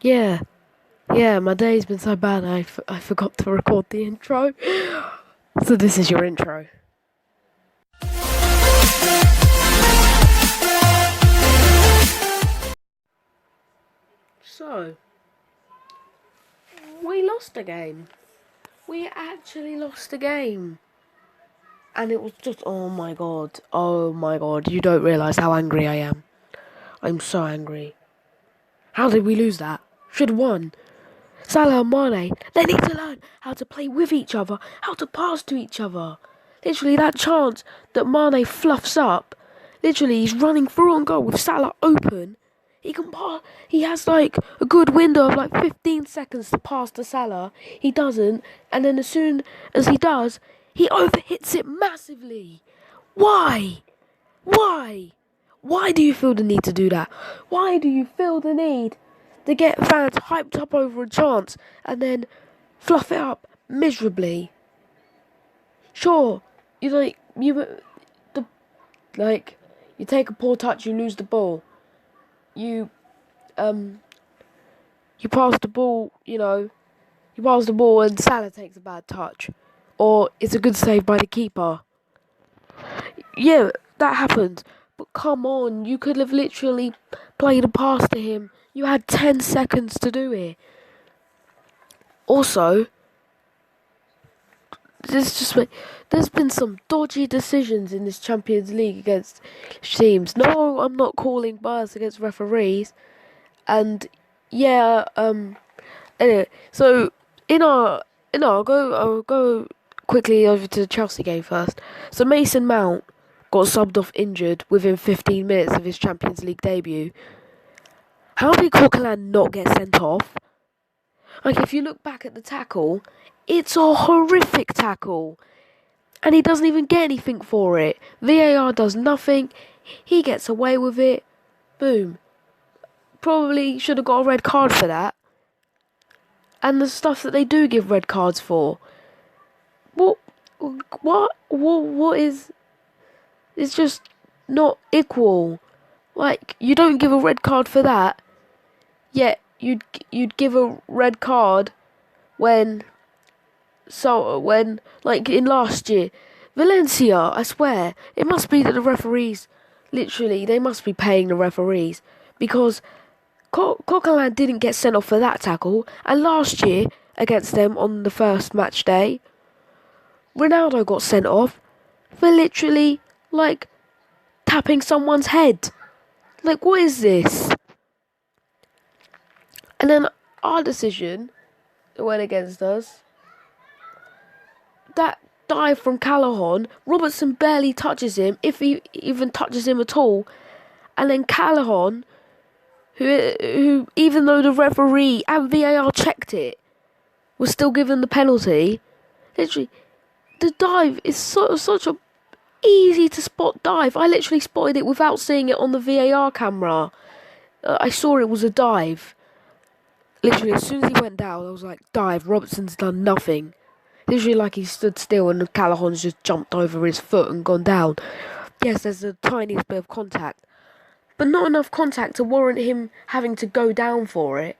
Yeah, yeah, my day's been so bad I forgot to record the intro. So this is your intro. So, we lost a game. We actually lost a game. And it was just, oh my god, you don't realise how angry I am. I'm so angry. How did we lose that? Should have won. Salah and Mane, they need to learn how to play with each other, how to pass to each other. Literally, that chance that Mane fluffs up, literally, he's running through on goal with Salah open. He can pass. He has like a good window of like 15 seconds to pass to Salah. He doesn't, and then as soon as he does, he overhits it massively. Why? Why? Why do you feel the need to do that? Why do you feel the need to get fans hyped up over a chance and then fluff it up miserably? Sure, the you take a poor touch, you lose the ball. You you pass the ball, you pass the ball and Salah takes a bad touch, or it's a good save by the keeper. Yeah, that happens. But come on, you could have literally played a pass to him. You had 10 seconds to do it. Also, there's been some dodgy decisions in this Champions League against teams. No, I'm not calling bias against referees. And yeah, anyway, so I'll go quickly over to the Chelsea game first. So Mason Mount got subbed off injured within 15 minutes of his Champions League debut. How did Coquelin not get sent off? Like, if you look back at the tackle, it's a horrific tackle. And he doesn't even get anything for it. VAR does nothing. He gets away with it. Boom. Probably should have got a red card for that. And the stuff that they do give red cards for. What is... It's just not equal. Like, you don't give a red card for that, yet you'd give a red card when like in last year, Valencia, I swear, it must be that the referees, literally, they must be paying the referees, because Coquelin didn't get sent off for that tackle, and last year, against them on the first match day, Ronaldo got sent off for literally, like, tapping someone's head. Like, what is this? And then our decision went against us. That dive from Callejón, Robertson barely touches him, if he even touches him at all. And then Callejón, who even though the referee and VAR checked it, was still given the penalty. Literally, the dive is such a easy to spot dive. I literally spotted it without seeing it on the VAR camera. I saw it was a dive. Literally, as soon as he went down, I was like, dive. Robertson's done nothing. Literally, like he stood still and Callahan's just jumped over his foot and gone down. Yes, there's the tiniest bit of contact, but not enough contact to warrant him having to go down for it.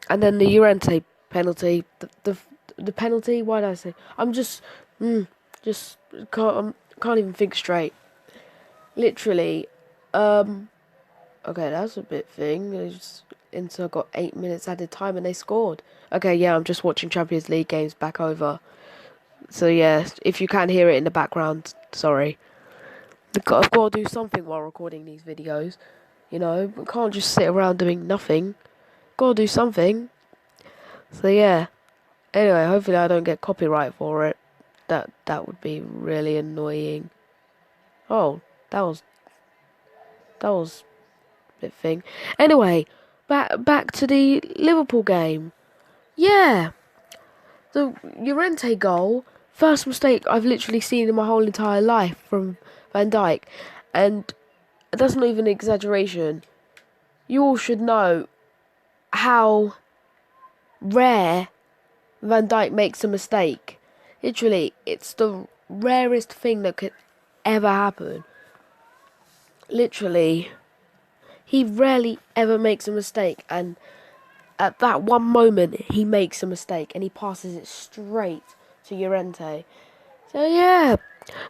And then the Llorente penalty, the penalty. Why did I say? I'm just can't even think straight. Literally, okay, that's a bit thing. Inter got 8 minutes added time and they scored. Okay, yeah, I'm just watching Champions League games back over. So yeah, if you can't hear it in the background, sorry. I've got to do something while recording these videos. I can't just sit around doing nothing. Got to do something. So yeah. Anyway, hopefully I don't get copyright for it. That would be really annoying. Oh, that was a bit thing. Anyway, back to the Liverpool game. Yeah, the Llorente goal, first mistake I've literally seen in my whole entire life from Van Dijk, and that's not even an exaggeration. You all should know how rare Van Dijk makes a mistake. Literally, it's the rarest thing that could ever happen. Literally, He rarely ever makes a mistake, and at that one moment he makes a mistake and he passes it straight to Llorente. So yeah,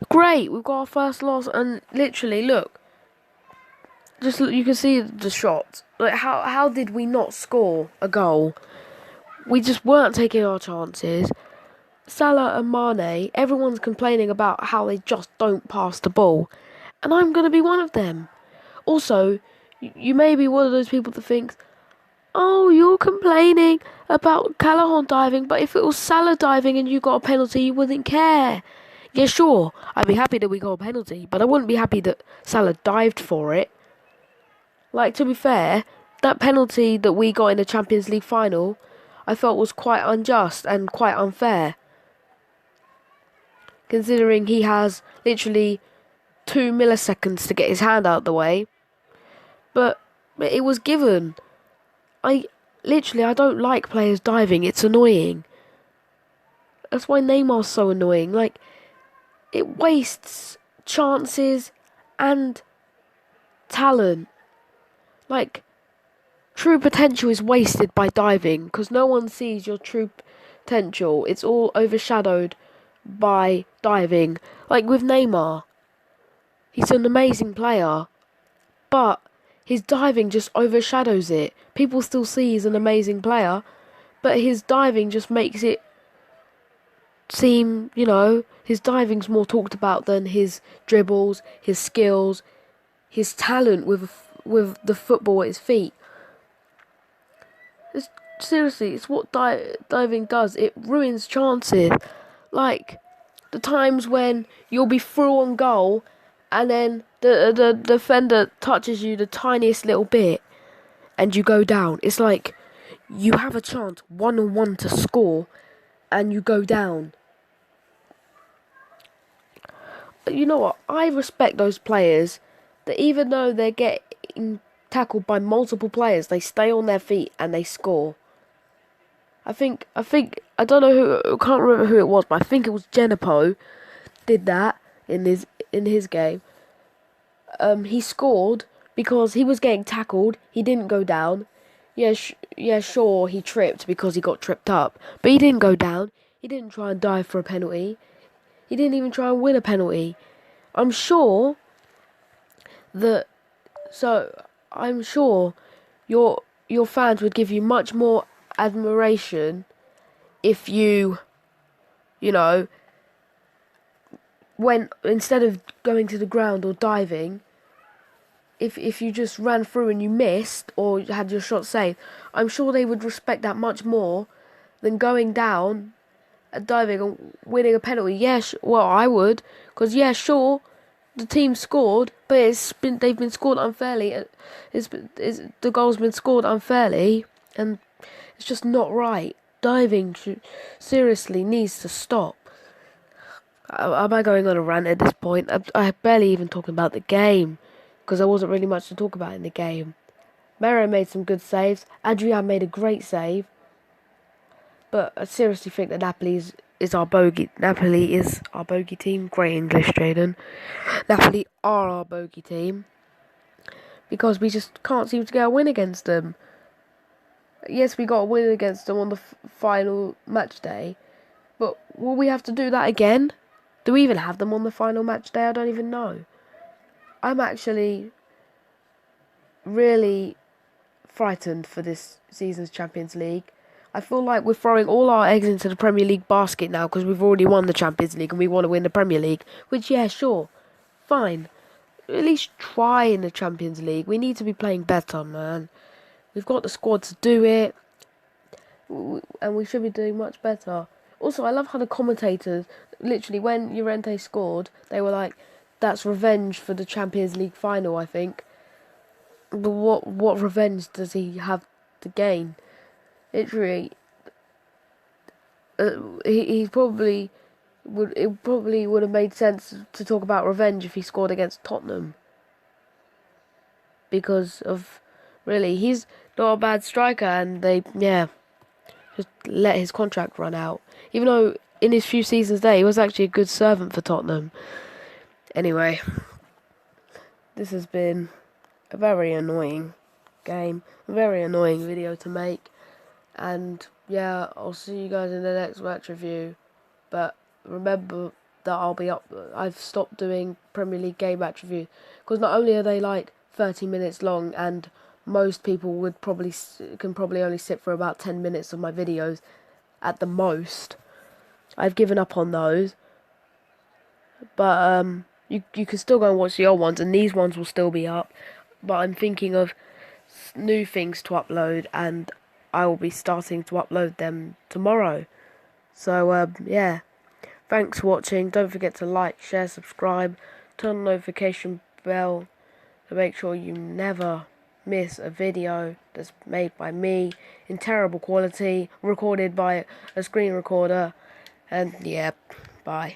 great. We've got our first loss, and literally, look, just you can see the shot. Like how did we not score a goal? We just weren't taking our chances. Salah and Mane, everyone's complaining about how they just don't pass the ball, and I'm gonna be one of them. Also, you may be one of those people that thinks, oh, you're complaining about Callejón diving, but if it was Salah diving and you got a penalty, you wouldn't care. Yeah, sure, I'd be happy that we got a penalty, but I wouldn't be happy that Salah dived for it. Like, to be fair, that penalty that we got in the Champions League final, I felt was quite unjust and quite unfair. Considering he has literally 2 milliseconds to get his hand out of the way. But it was given. I don't like players diving. It's annoying. That's why Neymar's so annoying. Like, it wastes chances and talent. Like, true potential is wasted by diving because no one sees your true potential. It's all overshadowed by diving. Like with Neymar, he's an amazing player, but his diving just overshadows it. People still see he's an amazing player, but his diving just makes it seem, his diving's more talked about than his dribbles, his skills, his talent with the football at his feet. Seriously, it's what diving does. It ruins chances. Like, the times when you'll be through on goal and then the defender touches you the tiniest little bit and you go down. It's like you have a chance 1-on-1 to score and you go down. You know what? I respect those players that even though they're getting tackled by multiple players, they stay on their feet and they score. I don't know I can't remember who it was, but I think it was Genepo did that in his game. He scored because he was getting tackled. He didn't go down. Sure, he tripped because he got tripped up, but he didn't go down. He didn't try and dive for a penalty. He didn't even try and win a penalty. I'm sure your fans would give you much more admiration if you when instead of going to the ground or diving, if you just ran through and you missed or had your shot saved, I'm sure they would respect that much more than going down and diving and winning a penalty. I would, because sure, the team scored, but they've been scored unfairly. The goal's been scored unfairly, and it's just not right. Diving seriously needs to stop. Am I going on a rant at this point? I'm barely even talking about the game, because there wasn't really much to talk about in the game. Mero made some good saves. Adrian made a great save. But I seriously think that Napoli is our bogey. Napoli is our bogey team. Great English, Jaden. Napoli are our bogey team. Because we just can't seem to get a win against them. Yes, we got a win against them on the final match day. But will we have to do that again? Do we even have them on the final match day? I don't even know. I'm actually really frightened for this season's Champions League. I feel like we're throwing all our eggs into the Premier League basket now because we've already won the Champions League and we want to win the Premier League. Which, sure, fine. At least try in the Champions League. We need to be playing better, man. We've got the squad to do it. And we should be doing much better. Also, I love how the commentators, literally, when Llorente scored, they were like, that's revenge for the Champions League final, I think. But what revenge does he have to gain? Literally, he probably would. It probably would have made sense to talk about revenge if he scored against Tottenham. Because of, really, he's not a bad striker, and they just let his contract run out. Even though in his few seasons there, he was actually a good servant for Tottenham. Anyway, this has been a very annoying game, a very annoying video to make. And yeah, I'll see you guys in the next match review. But remember that I've stopped doing Premier League game match reviews because not only are they like 30 minutes long, and most people can probably only sit for about 10 minutes of my videos at the most. I've given up on those, but you can still go and watch the old ones, and these ones will still be up. But I'm thinking of new things to upload, and I will be starting to upload them tomorrow. So yeah, thanks for watching. Don't forget to like, share, subscribe, turn the notification bell to make sure you never miss a video that's made by me in terrible quality, recorded by a screen recorder. And yeah, bye.